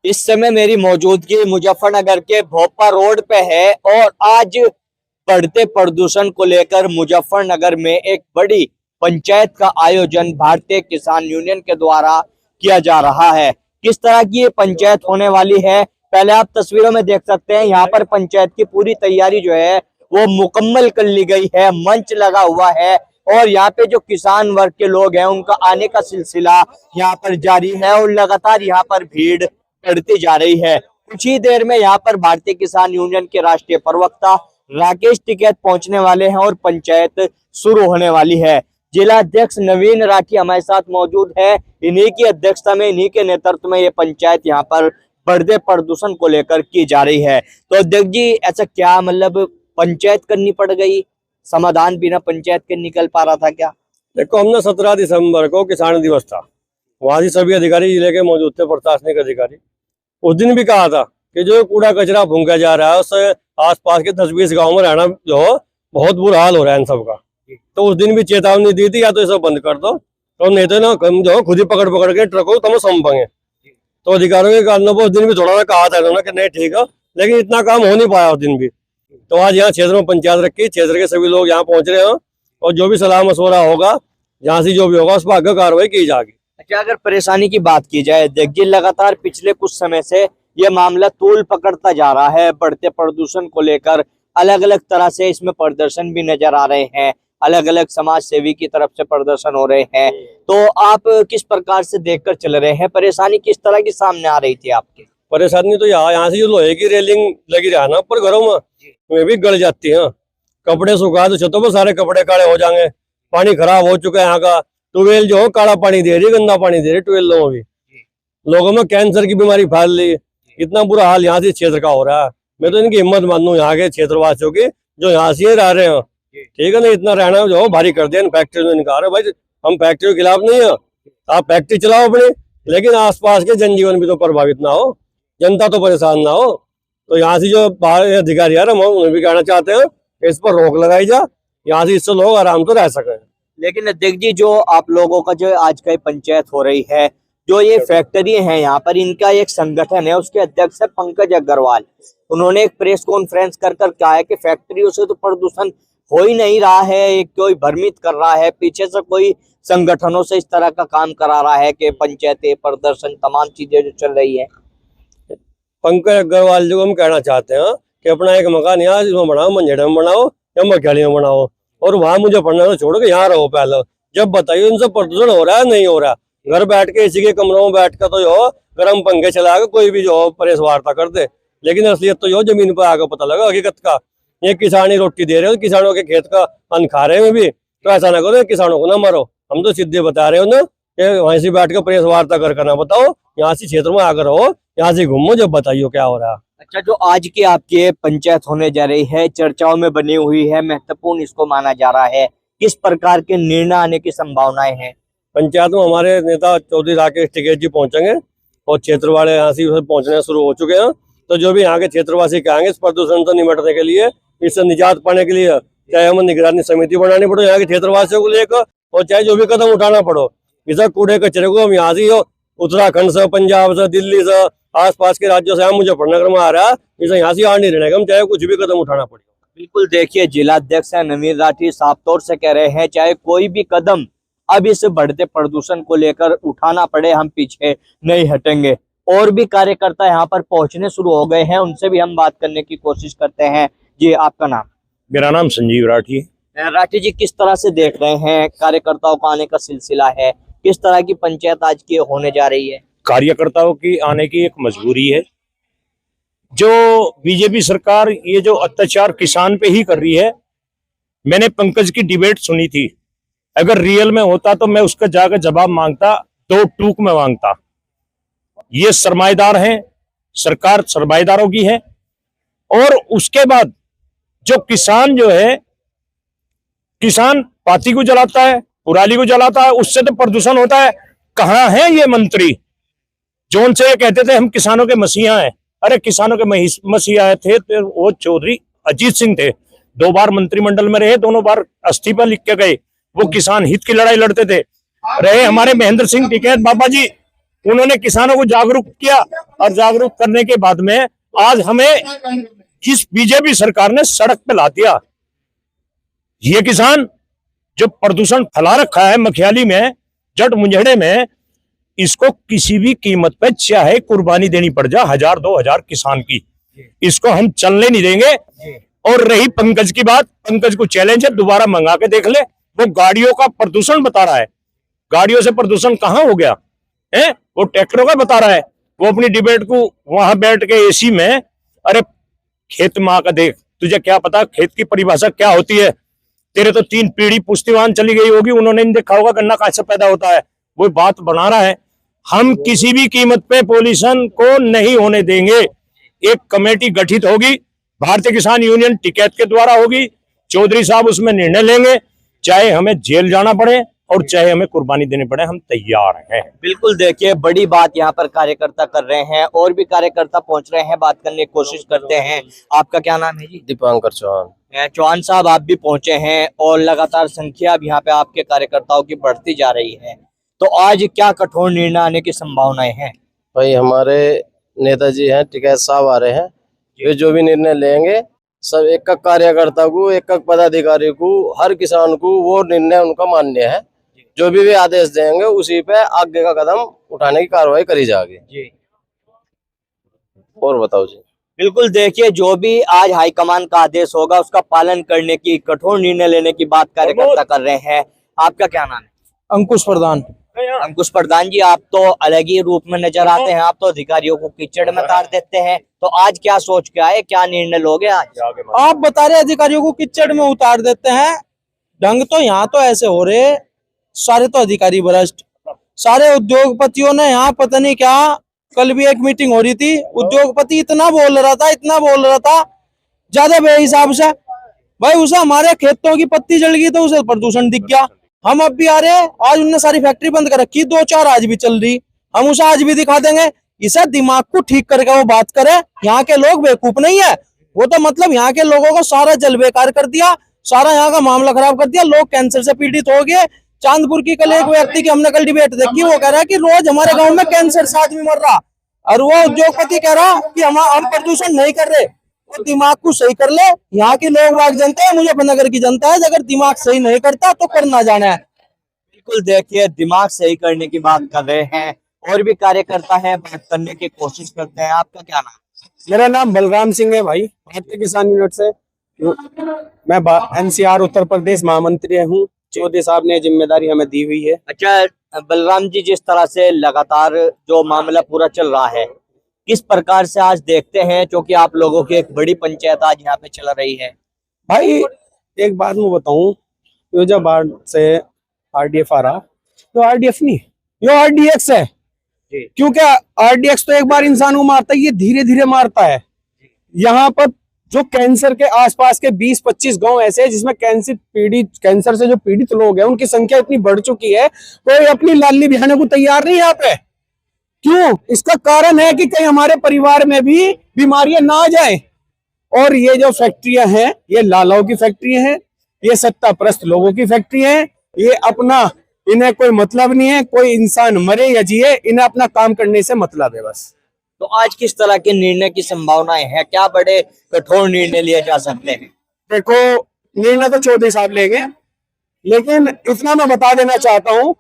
इस समय मेरी मौजूदगी मुजफ्फरनगर के भोपा रोड पे है और आज बढ़ते प्रदूषण को लेकर मुजफ्फरनगर में एक बड़ी पंचायत का आयोजन भारतीय किसान यूनियन के द्वारा किया जा रहा है। किस तरह की ये पंचायत होने वाली है, पहले आप तस्वीरों में देख सकते हैं। यहाँ पर पंचायत की पूरी तैयारी जो है वो मुकम्मल कर ली गई है, मंच लगा हुआ है और यहाँ पे जो किसान वर्ग के लोग हैं उनका आने का सिलसिला यहाँ पर जारी है और लगातार यहाँ पर भीड़ बढ़ती जा रही है। कुछ ही देर में यहाँ पर भारतीय किसान यूनियन के राष्ट्रीय प्रवक्ता राकेश टिकैत पहुंचने वाले हैं और पंचायत शुरू होने वाली है। जिला अध्यक्ष नवीन राठी हमारे साथ मौजूद है। इन्हीं की अध्यक्षता में, इन्हीं के नेतृत्व में ये पंचायत यहाँ पर बढ़ते प्रदूषण को लेकर की जा रही है। तो अध्यक्ष जी, ऐसा क्या मतलब पंचायत करनी पड़ गई, समाधान बिना पंचायत के निकल पा रहा था क्या? देखो, हमने 17 दिसंबर को किसान दिवस था, वहां से सभी अधिकारी जिले के मौजूद थे, प्रशासनिक अधिकारी। उस दिन भी कहा था कि जो कूड़ा कचरा फूंका जा रहा है उससे आसपास के 10-20 गाँव में रहना जो बहुत बुरा हाल हो रहा है इन सबका। तो उस दिन भी चेतावनी दी थी, या तो इसे बंद कर दो, तो नहीं तो ना जो खुद ही पकड़ पकड़ के ट्रकों तम सौंपेंगे। तो अधिकारियों के कारणों पर उस दिन भी थोड़ा सा कहा था इन्होंने कि नहीं ठीक है, लेकिन इतना काम हो नहीं पाया उस दिन भी। तो आज यहाँ क्षेत्र में पंचायत रखी, क्षेत्र के सभी लोग यहाँ पहुंच रहे हैं और जो भी सलाह मशवरा होगा, जहाँ से जो भी होगा उस पर आगे कार्रवाई की जाएगी। अच्छा, अगर परेशानी की बात की जाए, देखिए लगातार पिछले कुछ समय से ये मामला तूल पकड़ता जा रहा है। बढ़ते प्रदूषण को लेकर अलग अलग तरह से इसमें प्रदर्शन भी नजर आ रहे हैं, अलग अलग समाज सेवी की तरफ से प्रदर्शन हो रहे हैं। तो आप किस प्रकार से देखकर चल रहे हैं, परेशानी किस तरह की सामने आ रही थी आपके? परेशानी तो यहाँ से जो लोहे की रेलिंग लगी रहा ना ऊपर घरों में भी गड़ जाती है। कपड़े सुखा तो छतों पर सारे कपड़े काले हो जाएंगे। पानी खराब हो चुका है यहाँ का। ट्यूबवेल जो काला पानी दे रही, गंदा पानी दे रही ट्यूबवेल में भी। लोगों में कैंसर की बीमारी फैल रही। इतना बुरा हाल यहाँ से क्षेत्र का हो रहा है। मैं तो इनकी हिम्मत मानू यहाँ के क्षेत्रवासियों की, जो यहाँ से रह रहे हैं। ठीक है ना, इतना रहना जो भारी कर दिया फैक्ट्री में। इनका भाई हम फैक्ट्री के खिलाफ नहीं है, आप फैक्ट्री चलाओ अपनी, लेकिन आसपास के जनजीवन भी तो प्रभावित ना हो, जनता तो परेशान ना हो। तो यहाँ से जो बाहर अधिकारी है हम उन्हें भी कहना चाहते हैं कि इस पर रोक लगाई जा, यहाँ से इससे लोग आराम से रह सके। लेकिन अध्यक्ष जी, जो आप लोगों का जो आज का पंचायत हो रही है, जो ये फैक्ट्री है यहाँ पर, इनका एक संगठन है, उसके अध्यक्ष है पंकज अग्रवाल। उन्होंने एक प्रेस कॉन्फ्रेंस कर कहा है कि फैक्ट्रियों से तो प्रदूषण हो ही नहीं रहा है, कोई भ्रमित कर रहा है, पीछे से कोई संगठनों से इस तरह का काम करा रहा है कि पंचायतें, प्रदर्शन, तमाम चीजें जो चल रही है। पंकज अग्रवाल जो हम कहना चाहते हैं कि अपना एक मकान यहाँ इसमें बनाओ, मंझेड़े में बनाओ या मखियाली में बनाओ, और वहां मुझे पढ़ना छोड़ के यहाँ रहो। पहले जब बताइए उनसे प्रदूषण हो रहा है नहीं हो रहा। घर बैठ के इसी के कमरों में बैठ कर तो जो गर्म पंखे चला के कोई भी जो प्रेस वार्ता कर दे, लेकिन असलियत तो जो जमीन पर आकर पता लगा हकीकत का। ये किसान ही रोटी दे रहे हो, किसानों के खेत का अन्न खा रहे हैं भी, तो ऐसा ना करो, किसानों को ना मारो। हम तो सीधे बता रहे हो ना कि वहीं से बैठ कर प्रेस वार्ता कर ना बताओ, यहाँ से क्षेत्र में आकर रहो, यहाँ से घूमो, जब बताइयो क्या हो रहा है। अच्छा, जो आज की आपकी पंचायत होने जा रही है, चर्चाओं में बनी हुई है, महत्वपूर्ण इसको माना जा रहा है, किस प्रकार के निर्णय आने की संभावनाएं हैं? पंचायत में हमारे नेता चौधरी राकेश टिकैत जी पहुंचेंगे और क्षेत्र वाले यहाँ से पहुंचने शुरू हो चुके हैं। तो जो भी यहाँ के क्षेत्रवासी कहेंगे इस प्रदूषण से निपटने के लिए, इससे निजात पाने के लिए, चाहे हमें निगरानी समिति बनानी पड़ो यहाँ के क्षेत्रवासियों को लेकर, और चाहे जो भी कदम उठाना पड़ो, इस कूड़े कचरे को हम यहाँ से उत्तराखंड से, पंजाब से, दिल्ली से, आसपास के राज्यों से, हम मुजफ्फरनगर में आ रहा है, इसे यहाँ से आ नहीं रहने का, हम चाहे कुछ भी कदम उठाना पड़े। बिल्कुल, देखिए जिला अध्यक्ष है नवीन राठी साफ तौर से कह रहे हैं, चाहे कोई भी कदम अब इस बढ़ते प्रदूषण को लेकर उठाना पड़े, हम पीछे नहीं हटेंगे। और भी कार्यकर्ता यहाँ पर पहुंचने शुरू हो गए हैं, उनसे भी हम बात करने की कोशिश करते हैं। जी, आपका नाम? मेरा नाम संजीव राठी है। राठी जी, किस तरह से देख रहे हैं, कार्यकर्ताओं का आने का सिलसिला है, किस तरह की पंचायत आज की होने जा रही है? कार्यकर्ताओं की आने की एक मजबूरी है। जो बीजेपी सरकार ये जो अत्याचार किसान पे ही कर रही है, मैंने पंकज की डिबेट सुनी थी, अगर रियल में होता तो मैं उसका जाकर जवाब मांगता, 2 टूक में मांगता। ये सरमाएदार हैं, सरकार सरमाएदारों की है। और उसके बाद जो किसान जो है, किसान पाती को जलाता है, पुराली को जलाता है, उससे तो प्रदूषण होता है। कहाँ है ये मंत्री जो उनसे ये कहते थे हम किसानों के मसीहा हैं? अरे किसानों के मसीहा थे तो वो चौधरी अजीत सिंह थे, 2 बार मंत्रिमंडल में रहे, दोनों बार इस्तीफा लिख के गए। वो किसान हित की लड़ाई लड़ते थे। रहे हमारे महेंद्र सिंह टिकैत बाबा जी, उन्होंने किसानों को जागरूक किया और जागरूक करने के बाद में आज हमें इस बीजेपी सरकार ने सड़क पे ला दिया। ये किसान जो प्रदूषण फैला रखा है मखियाली में, जट मुंजड़े में, इसको किसी भी कीमत पे चाहे कुर्बानी देनी पड़ जाए 1000-2000 किसान की, इसको हम चलने नहीं देंगे। और रही पंकज की बात, पंकज को चैलेंज है, दोबारा मंगा के देख ले। वो गाड़ियों का प्रदूषण बता रहा है, गाड़ियों से प्रदूषण कहाँ हो गया है, वो ट्रैक्टरों का बता रहा है। वो अपनी डिबेट को वहां बैठ के एसी में, अरे खेत माँ का देख, तुझे क्या पता खेत की परिभाषा क्या होती है? तेरे तो 3 पीढ़ी पुश्तवान चली गई होगी, उन्होंने नहीं देखा होगा गन्ना कैसे पैदा होता है। वो बात बना रहा है। हम किसी भी कीमत पे पॉल्यूशन को नहीं होने देंगे। एक कमेटी गठित होगी, भारतीय किसान यूनियन टिकैत के द्वारा होगी, चौधरी साहब उसमें निर्णय लेंगे, चाहे हमें जेल जाना पड़े और चाहे हमें कुर्बानी देनी पड़े, हम तैयार हैं। बिल्कुल, देखिए बड़ी बात यहाँ पर कार्यकर्ता कर रहे हैं और भी कार्यकर्ता पहुंच रहे हैं, बात करने की कोशिश करते हैं। आपका क्या नाम है जी? दीपांकर चौहान। चौहान साहब, आप भी पहुंचे हैं और लगातार संख्या अब यहाँ पे आपके कार्यकर्ताओं की बढ़ती जा रही है, तो आज क्या कठोर निर्णय आने की संभावनाएं हैं? भाई हमारे नेताजी हैं, टिकैत साहब आ रहे हैं, ये जो भी निर्णय लेंगे सब एक एक कार्यकर्ता को, एक एक पदाधिकारी को, हर किसान को वो निर्णय उनका मान्य है। जो भी वे आदेश देंगे उसी पे आगे का कदम उठाने की कार्रवाई करी जाएगी जी। और बताओ जी। बिल्कुल, देखिए जो भी आज हाईकमान का आदेश होगा उसका पालन करने की, कठोर निर्णय लेने की बात कार्यकर्ता कर रहे हैं। आपका क्या नाम है? अंकुश प्रधान। अंकुश प्रधान जी, आप तो अलग ही रूप में नजर आते हैं, आप तो अधिकारियों को कीचड़ में तार देते हैं, तो आज क्या सोच के आए, क्या निर्णय लोगे आज? आप बता रहे अधिकारियों को कीचड़ में उतार देते हैं, ढंग तो यहाँ तो ऐसे हो रहे, सारे तो अधिकारी भ्रष्ट, सारे उद्योगपतियों ने यहाँ पता नहीं क्या, कल भी एक मीटिंग हो रही थी, उद्योगपति इतना बोल रहा था ज्यादा बेहिसाब से। भाई उसे हमारे खेतों की पत्ती जल गई तो उसे प्रदूषण दिख गया। हम अब भी आ रहे हैं, आज उनने सारी फैक्ट्री बंद कर रखी, 2-4 आज भी चल रही, हम उसे आज भी दिखा देंगे। इसे दिमाग को ठीक करके वो बात करे। यहाँ के लोग बेवकूफ नहीं है, वो तो मतलब यहाँ के लोगों को सारा जल बेकार कर दिया, सारा यहाँ का मामला खराब कर दिया, लोग कैंसर से पीड़ित हो गए। चांदपुर की कल एक व्यक्ति की हमने कल डिबेट देखी, वो कह रहा है कि रोज हमारे गांव में कैंसर से आदमी मर रहा, और वो उद्योगपति कह रहा कि हम प्रदूषण नहीं कर रहे। तो दिमाग को सही कर ले। यहाँ के लोग वाग जनता है, मुजफ्फरनगर की जनता है, अगर दिमाग सही नहीं करता तो करना जाना है। बिल्कुल, देखिए दिमाग सही करने की बात कर रहे हैं और भी कार्यकर्ता हैं, बात करने की कोशिश करते हैं। आपका क्या नाम? मेरा नाम बलराम सिंह है भाई, भारतीय किसान यूनिट से मैं NCR उत्तर प्रदेश महामंत्री हूँ। चौधरी साहब ने जिम्मेदारी हमें दी हुई है। अच्छा बलराम जी, जिस तरह से लगातार जो मामला पूरा चल रहा है, किस प्रकार से आज देखते हैं, क्योंकि आप लोगों की एक बड़ी पंचायत आज यहाँ पे चल रही है? भाई एक बात मैं बताऊं, तो जब बाढ़ से RDF आ रहा, तो RDF नहीं, ये RDX है, क्योंकि RDX तो एक बार इंसान को मारता है, ये धीरे धीरे मारता है। यहाँ पर जो कैंसर के आसपास के 20-25 गांव ऐसे हैं जिसमें कैंसर से जो पीड़ित लोग हैं उनकी संख्या इतनी बढ़ चुकी है, तो ये अपनी लाली बिहाने को तैयार नहीं यहाँ पे। क्यों? इसका कारण है कि कहीं हमारे परिवार में भी बीमारियां ना आ जाए। और ये जो फैक्ट्रियां हैं, ये लालाओं की फैक्ट्रियां हैं, ये सत्ताप्रस्त लोगों की फैक्ट्रियां हैं। ये अपना, इन्हें कोई मतलब नहीं है, कोई इंसान मरे या जिए, इन्हें अपना काम करने से मतलब है बस। तो आज किस तरह के निर्णय की संभावनाएं हैं, क्या बड़े कठोर निर्णय लिए जा सकते हैं? देखो, निर्णय तो चौधरी साहब लेंगे, लेकिन इतना मैं बता देना चाहता हूँ,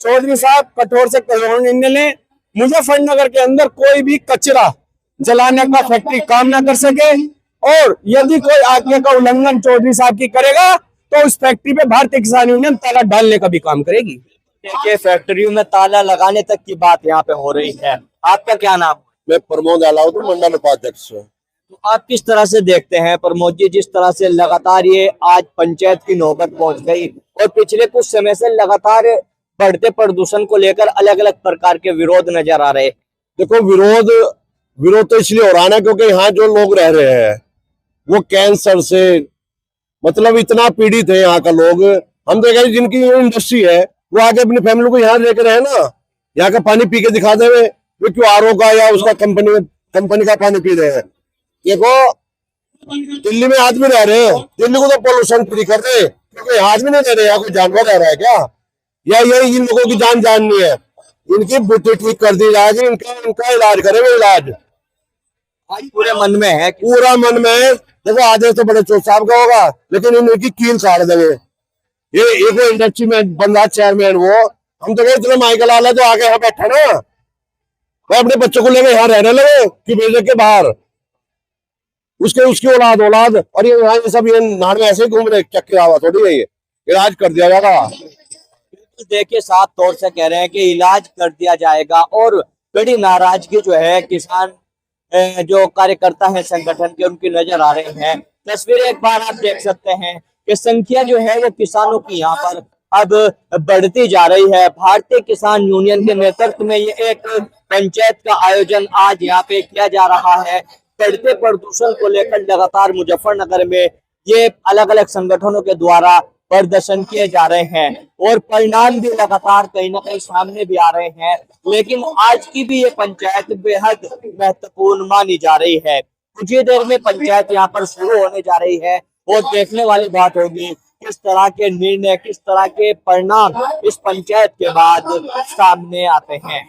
चौधरी साहब कठोर से कठोर निर्णय लें। मुजफ्फरनगर के अंदर कोई भी कचरा जलाने का फैक्ट्री काम ना कर सके, और यदि कोई आज्ञा का उल्लंघन चौधरी साहब की करेगा तो उस फैक्ट्री पे भारतीय किसान यूनियन ताला डालने का भी काम करेगी। देखिए फैक्ट्रियों में ताला लगाने तक की बात यहाँ पे हो रही है। आपका क्या नाम? मैं प्रमोद अलाउद्दीन, मंडल उपाध्यक्ष हूँ। तो आप किस तरह से देखते हैं प्रमोद जी, जिस तरह से लगातार ये आज पंचायत की नौबत पहुंच गई और पिछले कुछ समय से लगातार बढ़ते प्रदूषण को लेकर अलग अलग प्रकार के विरोध नजर आ रहे? देखो, विरोध तो इसलिए हो रहा है क्योंकि यहाँ जो लोग रह रहे हैं वो कैंसर से मतलब इतना पीड़ित है यहाँ का लोग। हम देखा जिनकी इंडस्ट्री है वो आगे अपनी फैमिली को यहाँ लेकर रहे ना, यहाँ का पानी पी के दिखा दे, वो क्यों RO का या उसका कंपनी का पानी पी रहे हैं। देखो दिल्ली में आदमी रह रहे हैं, दिल्ली को तो पोल्यूशन फ्री कर रहे, क्योंकि यहाँ आदमी नहीं रह रहे, यहाँ कोई जानवर रह रहा है क्या? या यही इन लोगों की जान जाननी है? इनकी बुद्धि ठीक कर दी जाएगी, इनका इनका इलाज करेंगे, इलाज आज पूरे मन में है कि पूरा मन में। देखो आदेश तो बड़े चौथ साहब का होगा, लेकिन इनकी कील काट देंगे। ये एक वो इंडस्ट्री में बंदा चेयरमैन, वो हम तो इतना माइकल आला तो आगे यहाँ बैठा ना, वो अपने बच्चों को लेके यहाँ रहने लगे कि भेजे के बाहर, उसके उसकी औलाद और ये यहाँ सब ये नाड़ में ऐसे ही घूम रहे, चक्के आवा थोड़ी है, ये इलाज कर दिया जाएगा। देखिए साफ तौर से कह रहे हैं कि इलाज कर दिया जाएगा और बड़ी नाराजगी जो है किसान जो कार्यकर्ता है संगठन के उनकी नजर आ रही है। तस्वीरें एक बार आप देख सकते हैं कि संख्या जो है वो किसानों की यहाँ पर अब बढ़ती जा रही है। भारतीय किसान यूनियन के नेतृत्व में ये एक पंचायत का आयोजन आज यहाँ पे किया जा रहा है। बढ़ते प्रदूषण को लेकर लगातार मुजफ्फरनगर में ये अलग अलग संगठनों के द्वारा प्रदर्शन किए जा रहे हैं और परिणाम भी लगातार कहीं ना कहीं सामने भी आ रहे हैं। लेकिन आज की भी ये पंचायत बेहद महत्वपूर्ण मानी जा रही है। कुछ ही देर में पंचायत यहाँ पर शुरू होने जा रही है और देखने वाली बात होगी किस तरह के निर्णय, किस तरह के परिणाम इस पंचायत के बाद सामने आते हैं।